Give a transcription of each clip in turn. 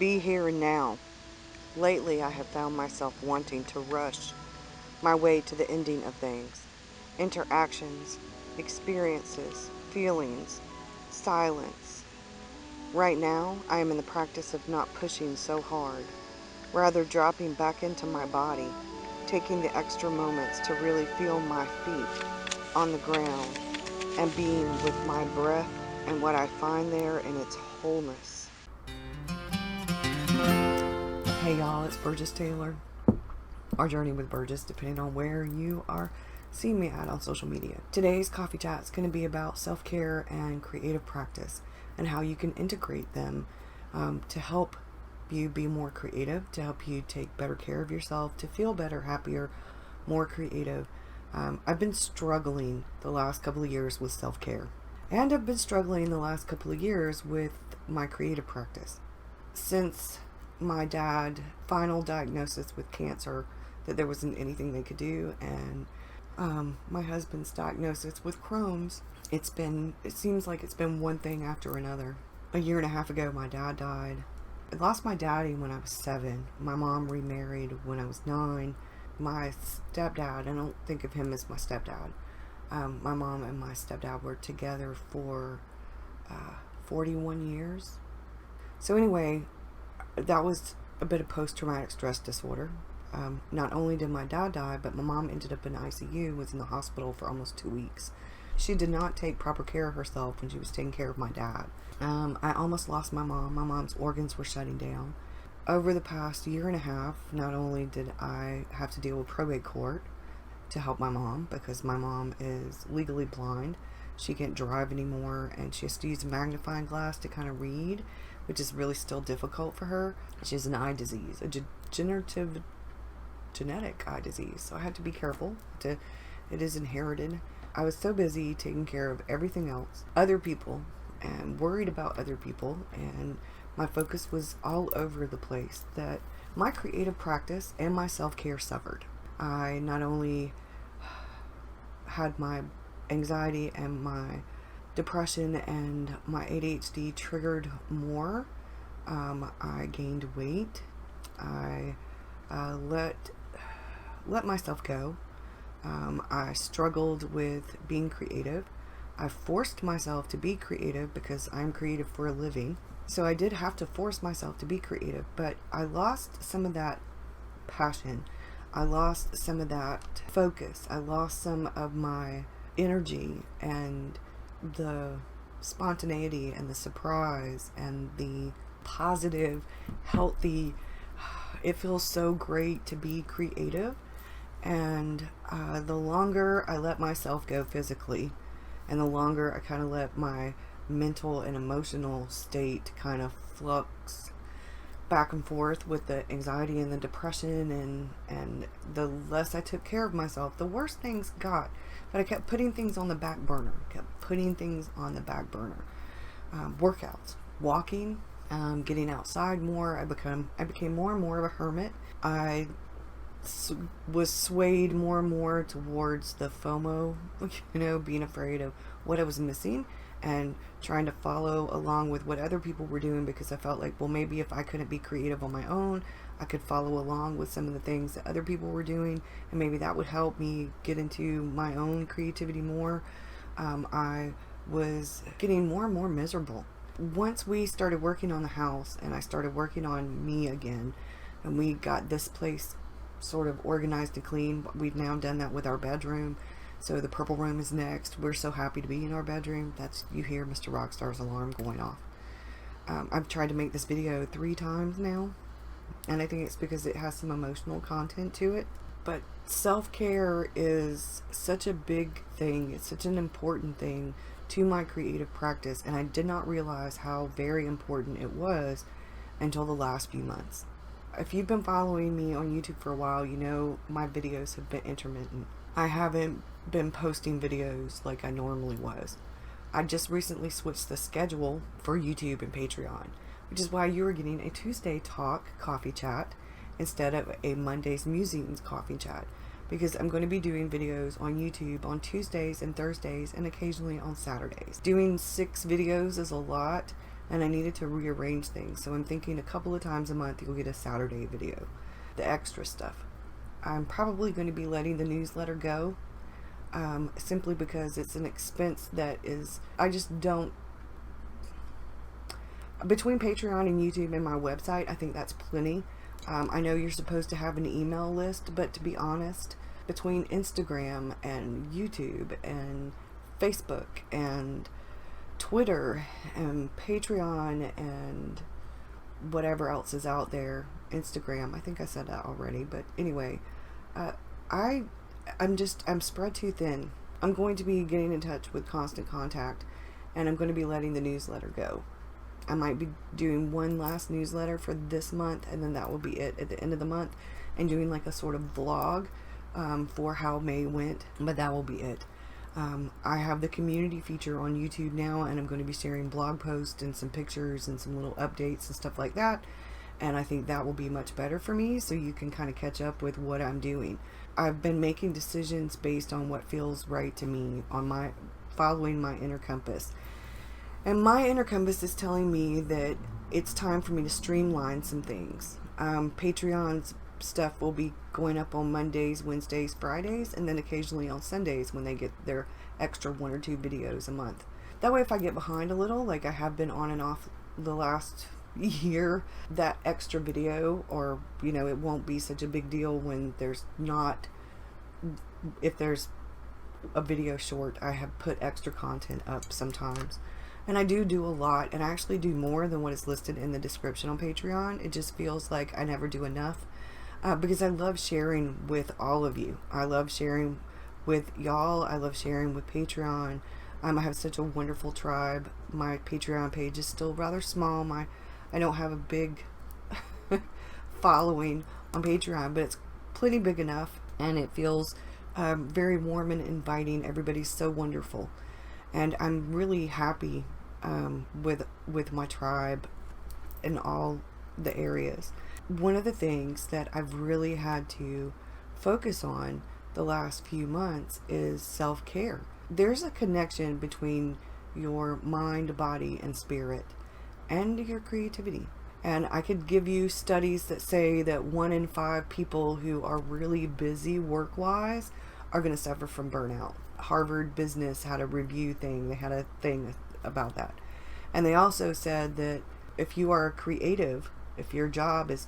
be here and now. Lately, I have found myself wanting to rush my way to the ending of things. Interactions, experiences, feelings, silence. Right now, I am in the practice of not pushing so hard, rather dropping back into my body, taking the extra moments to really feel my feet on the ground and being with my breath and what I find there in its wholeness. Hey y'all, it's Burgess Taylor, or Journey with Burgess, depending on where you are seeing me at on social media. Today's coffee chat is going to be about self-care and creative practice and how you can integrate them to help you be more creative, to help you take better care of yourself, to feel better, happier, more creative. I've been struggling the last couple of years with self-care, and I've been struggling the last couple of years with my creative practice. Since my dad final diagnosis with cancer, that there wasn't anything they could do, and my husband's diagnosis with Crohn's, it seems like it's been one thing after another. A year and a half ago, my dad died. I lost my daddy when I was 7. My mom remarried when I was 9. My stepdad, I don't think of him as my stepdad. My mom and my stepdad were together for 41 years. So anyway, that was a bit of post-traumatic stress disorder. Not only did my dad die, but my mom ended up in ICU, was in the hospital for almost 2 weeks. She did not take proper care of herself when she was taking care of my dad. I almost lost my mom. My mom's organs were shutting down. Over the past year and a half, not only did I have to deal with probate court to help my mom, because my mom is legally blind. She can't drive anymore, and she has to use a magnifying glass to kind of read, which is really still difficult for her. She has an eye disease, a degenerative genetic eye disease, so I had to be careful. It is inherited. I was so busy taking care of everything else, other people, and worried about other people, and my focus was all over the place, that my creative practice and my self-care suffered. I not only had my anxiety and my depression and my ADHD triggered more. I gained weight. I let myself go. I struggled with being creative. I forced myself to be creative because I'm creative for a living. So I did have to force myself to be creative, but I lost some of that passion. I lost some of that focus. I lost some of my energy and the spontaneity and the surprise and the positive, healthy. It feels so great to be creative. And the longer I let myself go physically, and the longer I kind of let my mental and emotional state kind of flux back and forth with the anxiety and the depression, and the less I took care of myself, the worse things got. But I kept putting things on the back burner, workouts, walking, getting outside more. I became more and more of a hermit. I was swayed more and more towards the FOMO, being afraid of what I was missing and trying to follow along with what other people were doing, because I felt like, well, maybe if I couldn't be creative on my own, I could follow along with some of the things that other people were doing, and maybe that would help me get into my own creativity more. I was getting more and more miserable. Once we started working on the house and I started working on me again, and we got this place sort of organized and clean, we've now done that with our bedroom. So the purple room is next. We're so happy to be in our bedroom. You hear Mr. Rockstar's alarm going off. I've tried to make this video 3 times now, and I think it's because it has some emotional content to it. But self-care is such a big thing. It's such an important thing to my creative practice, and I did not realize how very important it was until the last few months. If you've been following me on YouTube for a while, you know my videos have been intermittent. I haven't been posting videos like I normally was. I just recently switched the schedule for YouTube and Patreon, which is why you are getting a Tuesday talk coffee chat instead of a Monday's musings coffee chat, because I'm going to be doing videos on YouTube on Tuesdays and Thursdays and occasionally on Saturdays. Doing 6 videos is a lot and I needed to rearrange things. So I'm thinking a couple of times a month you'll get a Saturday video. The extra stuff. I'm probably going to be letting the newsletter go, simply because it's an expense that is, I just don't, between Patreon and YouTube and my website, I think that's plenty. I know you're supposed to have an email list, but to be honest, between Instagram and YouTube and Facebook and Twitter and Patreon and whatever else is out there, Instagram, I think I said that already, but anyway, I'm spread too thin. I'm going to be getting in touch with Constant Contact, and I'm going to be letting the newsletter go. I might be doing one last newsletter for this month, and then that will be it at the end of the month, and doing like a sort of vlog for how May went, but that will be it. I have the community feature on YouTube now, and I'm going to be sharing blog posts and some pictures and some little updates and stuff like that, and I think that will be much better for me, so you can kind of catch up with what I'm doing. I've been making decisions based on what feels right to me, on following my inner compass. And my inner compass is telling me that it's time for me to streamline some things. Patreon's stuff will be going up on Mondays, Wednesdays, Fridays, and then occasionally on Sundays when they get their extra 1 or 2 videos a month. That way, if I get behind a little, like I have been on and off the last year, that extra video, or, it won't be such a big deal when there's not, if there's a video short, I have put extra content up sometimes. And I do a lot, and I actually do more than what is listed in the description on Patreon. It just feels like I never do enough, because I love sharing with all of you. I love sharing with y'all. I love sharing with Patreon. I have such a wonderful tribe. My Patreon page is still rather small. I don't have a big following on Patreon, but it's plenty big enough, and it feels very warm and inviting. Everybody's so wonderful. And I'm really happy with my tribe in all the areas. One of the things that I've really had to focus on the last few months is self-care. There's a connection between your mind, body, and spirit, and your creativity. And I could give you studies that say that 1 in 5 people who are really busy work-wise are going to suffer from burnout. Harvard Business had a review thing. They had a thing about that. And they also said that if you are a creative, if your job is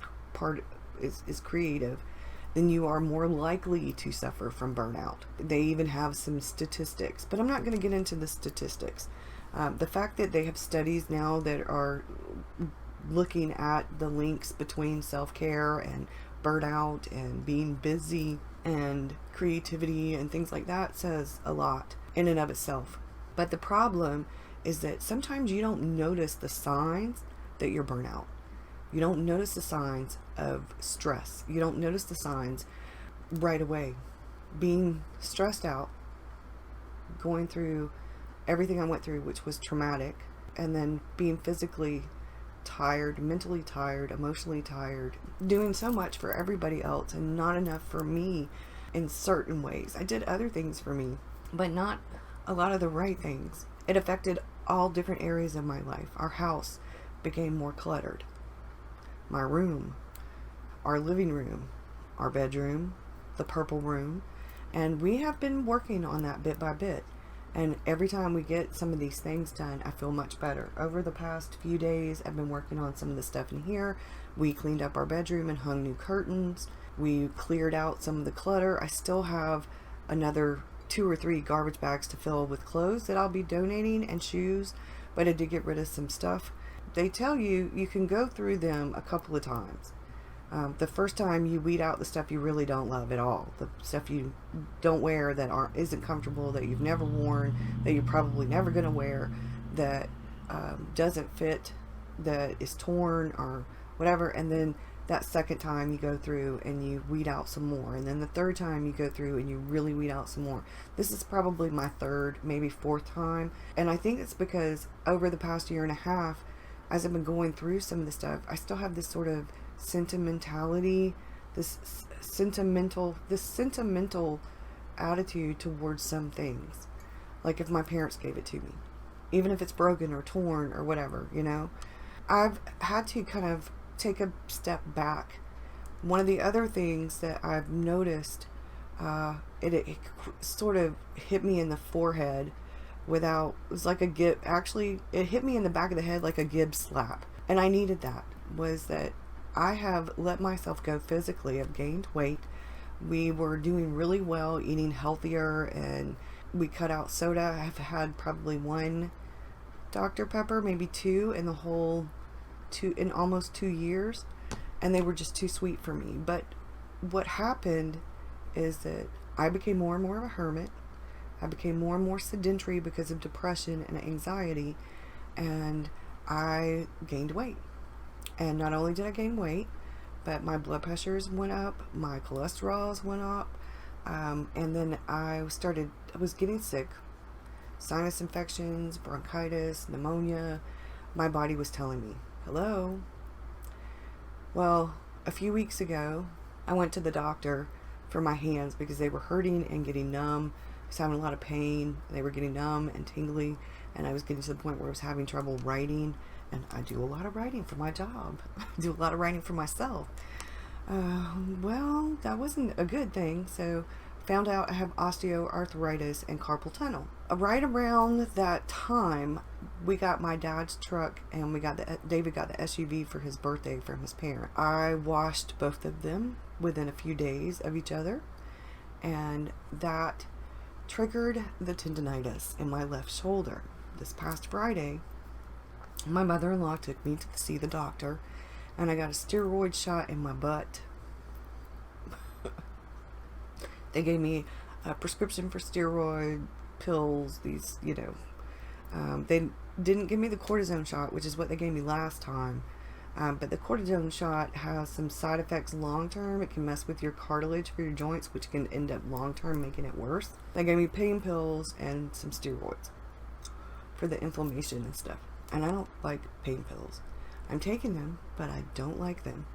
creative, then you are more likely to suffer from burnout. They even have some statistics, but I'm not going to get into the statistics. The fact that they have studies now that are looking at the links between self-care and burnout and being busy and creativity and things like that says a lot in and of itself. But the problem is that sometimes you don't notice the signs that you're burnout. You don't notice the signs of stress. You don't notice the signs right away. Being stressed out, going through everything I went through, which was traumatic, and then being physically tired, mentally tired, emotionally tired, doing so much for everybody else and not enough for me in certain ways. I did other things for me, but not a lot of the right things. It affected all different areas of my life. Our house became more cluttered. My room, our living room, our bedroom, the purple room, and we have been working on that bit by bit. And every time we get some of these things done, I feel much better. Over the past few days, I've been working on some of the stuff in here. We cleaned up our bedroom and hung new curtains. We cleared out some of the clutter. I still have another 2 or 3 garbage bags to fill with clothes that I'll be donating and shoes, but I did get rid of some stuff. They tell you you can go through them a couple of times. The first time you weed out the stuff you really don't love at all, the stuff you don't wear that isn't comfortable, that you've never worn, that you're probably never going to wear, that doesn't fit, that is torn or whatever. And then that second time you go through and you weed out some more, and then the third time you go through and you really weed out some more. This is probably my 3rd, maybe 4th time, and I think it's because over the past year and a half, as I've been going through some of the stuff, I still have this sort of sentimentality, this sentimental attitude towards some things. Like if my parents gave it to me, even if it's broken or torn or whatever, you know. I've had to kind of take a step back. One of the other things that I've noticed, it sort of hit me in the forehead without, it was like a gib, actually it hit me in the back of the head like a gib slap, and I needed that, was that I have let myself go physically. I've gained weight. We were doing really well, eating healthier, and we cut out soda. I've had probably one Dr. Pepper, maybe two in almost 2 years, and they were just too sweet for me. But what happened is that I became more and more of a hermit. I became more and more sedentary because of depression and anxiety, and I gained weight. And not only did I gain weight, but my blood pressures went up, my cholesterols went up, and then I was getting sick. Sinus infections, bronchitis, pneumonia. My body was telling me, hello. Well, a few weeks ago, I went to the doctor for my hands because they were hurting and getting numb. I was having a lot of pain. They were getting numb and tingly, and I was getting to the point where I was having trouble writing. And I do a lot of writing for my job. I do a lot of writing for myself. Well, that wasn't a good thing. So found out I have osteoarthritis and carpal tunnel. Right around that time, we got my dad's truck, and David got the SUV for his birthday from his parent. I washed both of them within a few days of each other, and that triggered the tendonitis in my left shoulder. This past Friday, my mother-in-law took me to see the doctor, and I got a steroid shot in my butt. They gave me a prescription for steroid pills, these, they didn't give me the cortisone shot, which is what they gave me last time. But the cortisone shot has some side effects long-term. It can mess with your cartilage for your joints, which can end up long-term making it worse. They gave me pain pills and some steroids for the inflammation and stuff. And I don't like pain pills. I'm taking them, but I don't like them.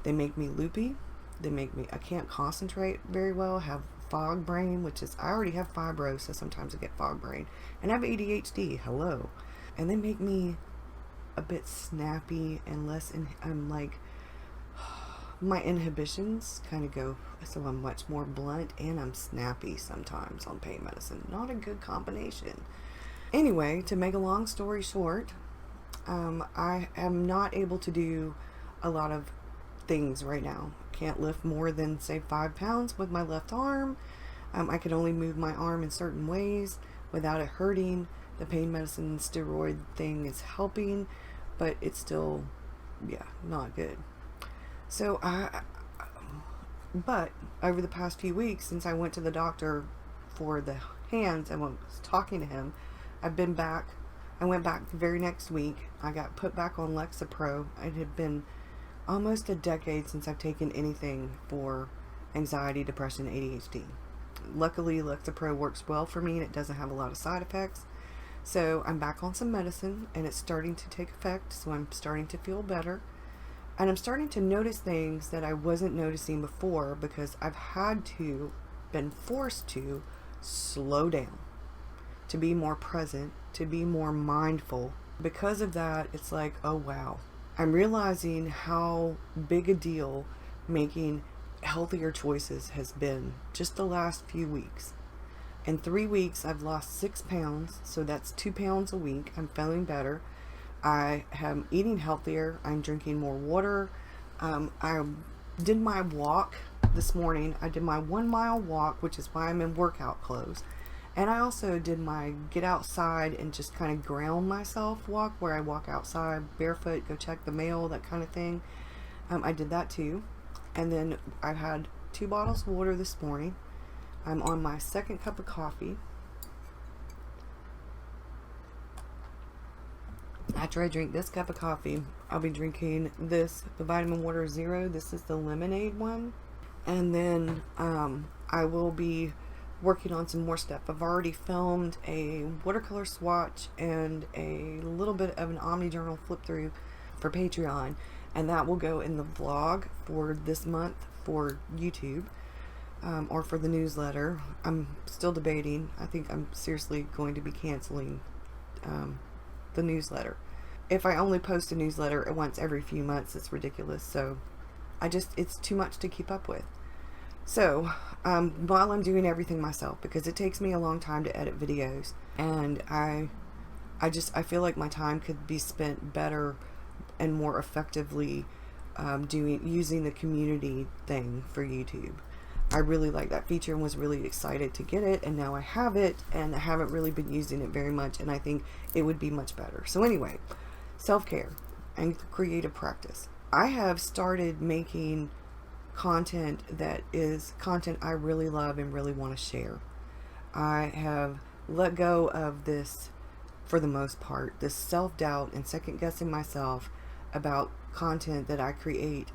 They make me loopy. I can't concentrate very well, have fog brain, I already have fibro, so sometimes I get fog brain. And I have ADHD, hello. And they make me a bit snappy and I'm like, my inhibitions kind of go, so I'm much more blunt, and I'm snappy sometimes on pain medicine. Not a good combination. Anyway, to make a long story short, I am not able to do a lot of things right now. Can't lift more than, say, 5 pounds with my left arm. I can only move my arm in certain ways without it hurting. The pain medicine steroid thing is helping, but it's still, not good. So but over the past few weeks, since I went to the doctor for the hands and was talking to him, I went back the very next week. I got put back on Lexapro. It had been almost a decade since I've taken anything for anxiety, depression, ADHD. Luckily, Lexapro works well for me, and it doesn't have a lot of side effects. So I'm back on some medicine, and it's starting to take effect, so I'm starting to feel better. And I'm starting to notice things that I wasn't noticing before because I've been forced to slow down, to be more present, to be more mindful. Because of that, it's like, oh wow. I'm realizing how big a deal making healthier choices has been just the last few weeks. In 3 weeks, I've lost 6 pounds, so that's 2 pounds a week. I'm feeling better. I am eating healthier. I'm drinking more water. I did my walk this morning. I did my 1 mile walk, which is why I'm in workout clothes. And I also did my get outside and just kind of ground myself walk, where I walk outside barefoot, go check the mail, that kind of thing. I did that too. And then I've had 2 bottles of water this morning. I'm on my 2nd cup of coffee. After I drink this cup of coffee, I'll be drinking the Vitamin Water Zero. This is the lemonade one. And then I will be working on some more stuff. I've already filmed a watercolor swatch and a little bit of an OmniJournal flip through for Patreon, and that will go in the vlog for this month for YouTube, or for the newsletter. I'm still debating. I think I'm seriously going to be canceling the newsletter. If I only post a newsletter once every few months, it's ridiculous. So it's too much to keep up with. So while I'm doing everything myself, because it takes me a long time to edit videos, and I feel like my time could be spent better and more effectively using the community thing for YouTube. I really like that feature and was really excited to get it, and now I have it, and I haven't really been using it very much, and I think it would be much better. So anyway, self-care and creative practice. I have started making content that is content I really love and really want to share. I have let go of this, for the most part, this self-doubt and second-guessing myself about content that I create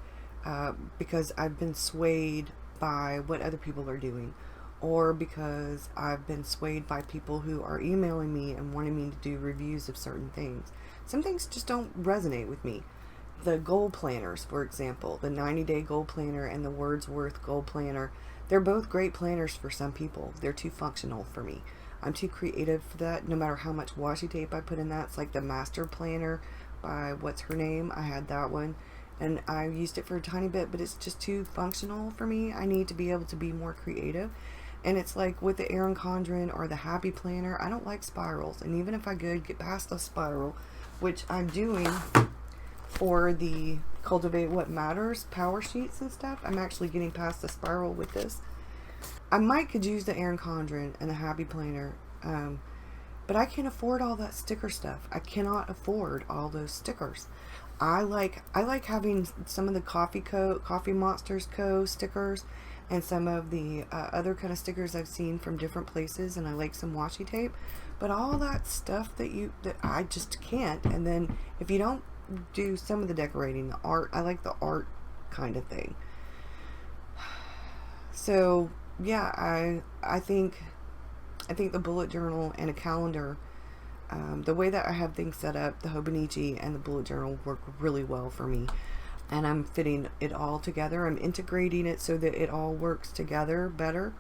because I've been swayed by what other people are doing, or because I've been swayed by people who are emailing me and wanting me to do reviews of certain things. Some things just don't resonate with me. The goal planners, for example, the 90-day goal planner and the Wordsworth goal planner, they're both great planners for some people. They're too functional for me. I'm too creative for that, no matter how much washi tape I put in that. It's like the Master Planner by what's her name. I had that one, and I used it for a tiny bit, but it's just too functional for me. I need to be able to be more creative. And it's like with the Erin Condren or the Happy Planner, I don't like spirals. And even if I could get past a spiral, which I'm doing for the Cultivate What Matters power sheets and stuff, I'm actually getting past the spiral with this. I might could use the Erin Condren and the Happy Planner, but I can't afford all that sticker stuff. I cannot afford all those stickers. I like having some of the Coffee Monsters Co. stickers, and some of the other kind of stickers I've seen from different places, and I like some washi tape. But all that stuff that I just can't. And then if you don't do some of the decorating, the art, I like the art kind of thing. So yeah, I think the bullet journal and a calendar, the way that I have things set up, the Hobonichi and the bullet journal work really well for me. And I'm fitting it all together. I'm integrating it so that it all works together better.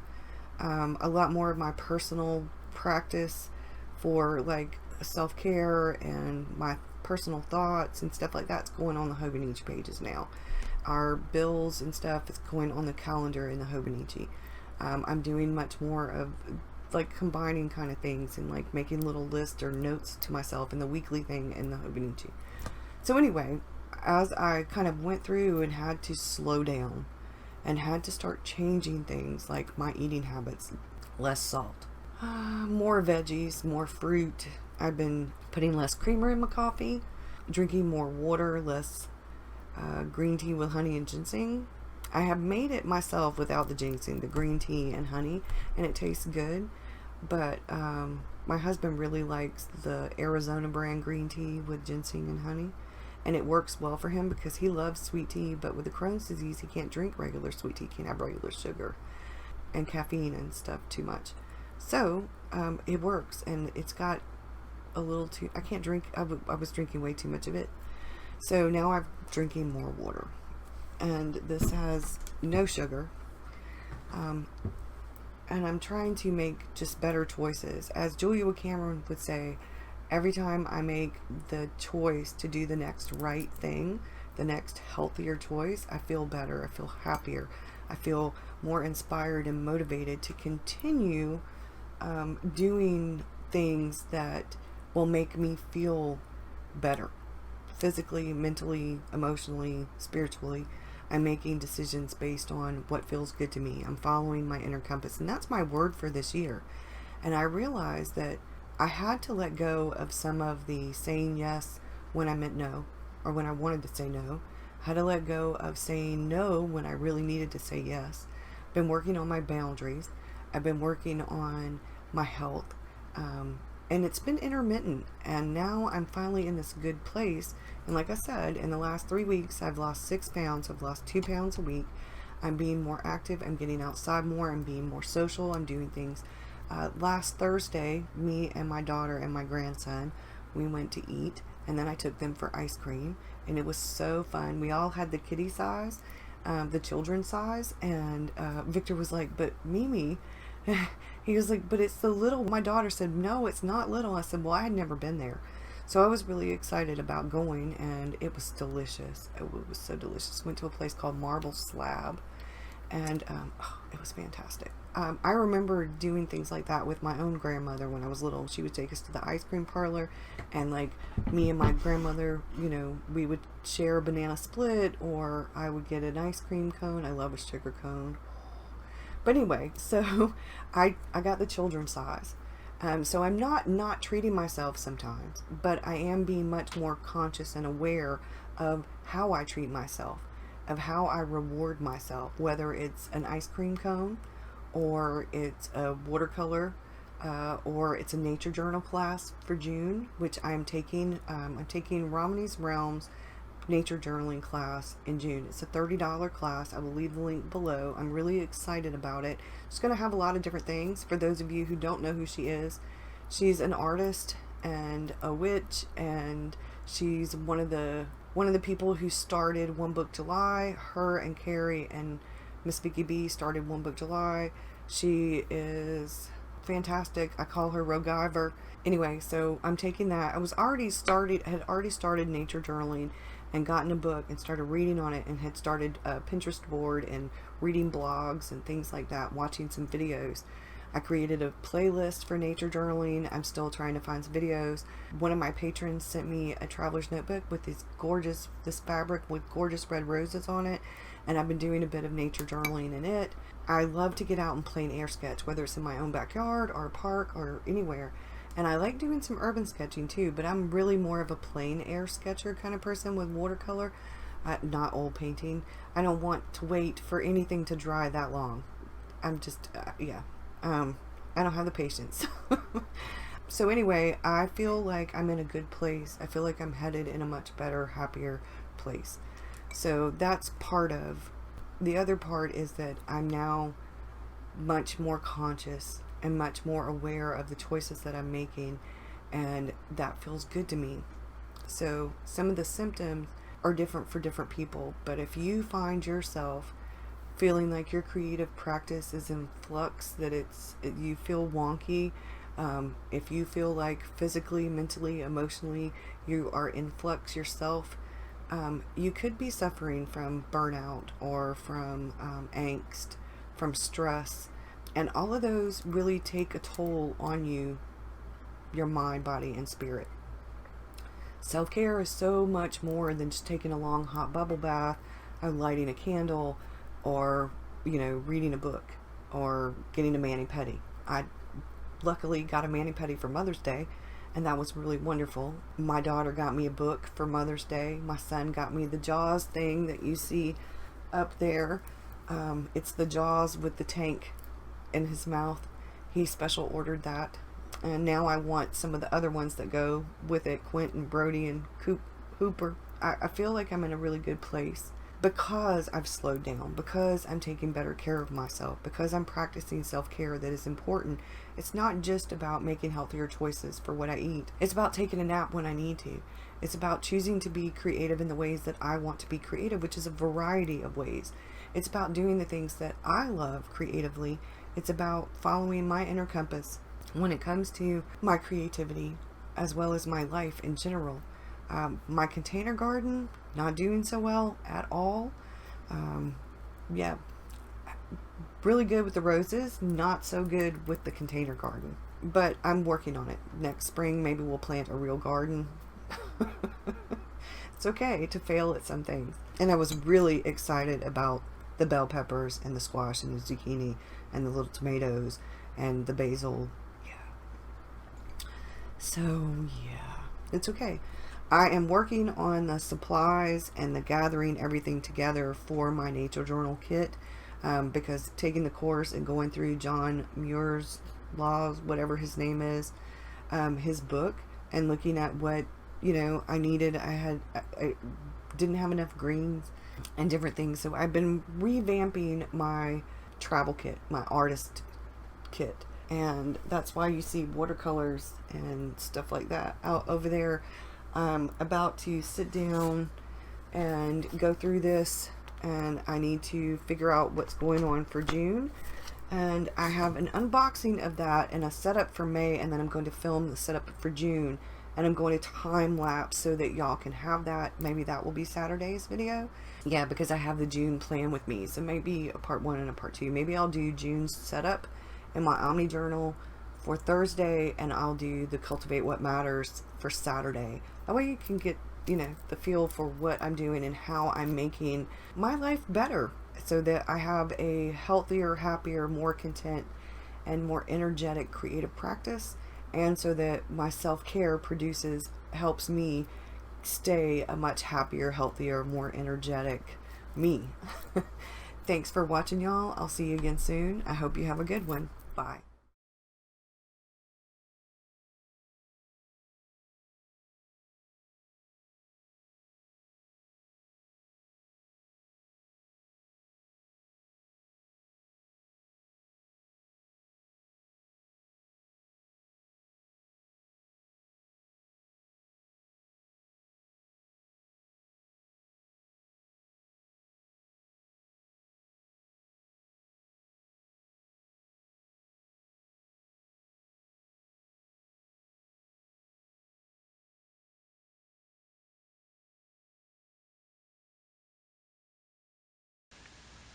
A lot more of my personal practice for like self-care and my personal thoughts and stuff like that's going on the Hobonichi pages now. Our bills and stuff is going on the calendar in the Hobonichi. I'm doing much more of like combining kind of things and like making little lists or notes to myself in the weekly thing in the Hobonichi. So anyway, as I kind of went through and had to slow down and had to start changing things like my eating habits, less salt, more veggies, more fruit. I've been putting less creamer in my coffee, drinking more water, less green tea with honey and ginseng. I have made it myself without the ginseng, the green tea and honey, and it tastes good. But my husband really likes the Arizona brand green tea with ginseng and honey, and it works well for him because he loves sweet tea, but with the Crohn's disease he can't drink regular sweet tea, can't have regular sugar and caffeine and stuff too much. So it works, and it's got a little too, I can't drink, I was drinking way too much of it. So now I'm drinking more water, and this has no sugar, and I'm trying to make just better choices. As Julia Cameron would say, every time I make the choice to do the next right thing, the next healthier choice, I feel better, I feel happier, I feel more inspired and motivated to continue doing things that will make me feel better, physically, mentally, emotionally, spiritually. I'm making decisions based on what feels good to me. I'm following my inner compass, and that's my word for this year. And I realized that I had to let go of some of the saying yes when I meant no, or when I wanted to say no. I had to let go of saying no when I really needed to say yes. I've been working on my boundaries. I've been working on my health, and it's been intermittent, and now I'm finally in this good place. And like I said, in the last 3 weeks I've lost 6 pounds. I've lost 2 pounds a week. I'm being more active, I'm getting outside more, I'm being more social, I'm doing things. Last Thursday, me and my daughter and my grandson, we went to eat, and then I took them for ice cream, and it was so fun. We all had the kiddie size, the children's size, and Victor was like, but Mimi, He was like, but it's the little, my daughter said, no, it's not little. I said, well, I had never been there. So I was really excited about going, and it was delicious. It was so delicious. Went to a place called Marble Slab, and it was fantastic. I remember doing things like that with my own grandmother when I was little. She would take us to the ice cream parlor, and like me and my grandmother, you know, we would share a banana split, or I would get an ice cream cone. I love a sugar cone. But anyway, so I got the children's size. So I'm not treating myself sometimes, but I am being much more conscious and aware of how I treat myself, of how I reward myself, whether it's an ice cream cone, or it's a watercolor, or it's a nature journal class for June, which I'm taking. I'm taking Romney's Realms nature journaling class in June. It's a $30 class. I will leave the link below. I'm really excited about it. It's going to have a lot of different things. For those of you who don't know who she is, she's an artist and a witch, and she's one of the people who started One Book July. Her and Carrie and Miss Vicky B started One Book July. She is fantastic. I call her Rogiver. Anyway, so I'm taking that. I had already started nature journaling and gotten a book and started reading on it, and had started a Pinterest board and reading blogs and things like that, watching some videos. I created a playlist for nature journaling. I'm still trying to find some videos. One of my patrons sent me a traveler's notebook with this fabric with gorgeous red roses on it, and I've been doing a bit of nature journaling in it. I love to get out and plein air sketch, whether it's in my own backyard or a park or anywhere. And I like doing some urban sketching too, but I'm really more of a plein air sketcher kind of person with watercolor, not oil painting. I don't want to wait for anything to dry that long. I'm just, I don't have the patience. So anyway, I feel like I'm in a good place. I feel like I'm headed in a much better, happier place. So that's part of. The other part is that I'm now much more conscious and much more aware of the choices that I'm making, and that feels good to me. So some of the symptoms are different for different people, but if you find yourself feeling like your creative practice is in flux, that you feel wonky, if you feel like physically, mentally, emotionally you are in flux yourself, you could be suffering from burnout or from angst, from stress. And all of those really take a toll on you, your mind, body, and spirit. Self-care is so much more than just taking a long hot bubble bath, or lighting a candle, or, reading a book, or getting a mani-pedi. I luckily got a mani-pedi for Mother's Day, and that was really wonderful. My daughter got me a book for Mother's Day. My son got me the Jaws thing that you see up there. It's the Jaws with the tank in his mouth. He special ordered that, and now I want some of the other ones that go with it, Quentin, Brody, and Hooper. I feel like I'm in a really good place because I've slowed down, because I'm taking better care of myself, because I'm practicing self-care that is important. It's not just about making healthier choices for what I eat. It's about taking a nap when I need to. It's about choosing to be creative in the ways that I want to be creative, which is a variety of ways. It's about doing the things that I love creatively. It's about following my inner compass when it comes to my creativity, as well as my life in general. My container garden, not doing so well at all. Really good with the roses, not so good with the container garden. But I'm working on it. Next spring, maybe we'll plant a real garden. It's okay to fail at some things. And I was really excited about the bell peppers and the squash and the zucchini and the little tomatoes and the basil. It's okay. I am working on the supplies and the gathering everything together for my nature journal kit, because taking the course and going through John Muir's laws, whatever his name is, his book, and looking at what I needed. I didn't have enough greens and different things, so I've been revamping my travel kit, my artist kit, and that's why you see watercolors and stuff like that out over there. I'm about to sit down and go through this, and I need to figure out what's going on for June. And I have an unboxing of that and a setup for May, and then I'm going to film the setup for June, and I'm going to time lapse so that y'all can have that. Maybe that will be Saturday's video. Yeah, because I have the June plan with me, so maybe a part 1 and a part 2. Maybe I'll do June's setup in my Omni journal for Thursday, and I'll do the Cultivate What Matters for Saturday. That way you can get, you know, the feel for what I'm doing and how I'm making my life better, so that I have a healthier, happier, more content, and more energetic creative practice, and so that my self-care helps me stay a much happier, healthier, more energetic me. Thanks for watching, y'all. I'll see you again soon. I hope you have a good one. Bye.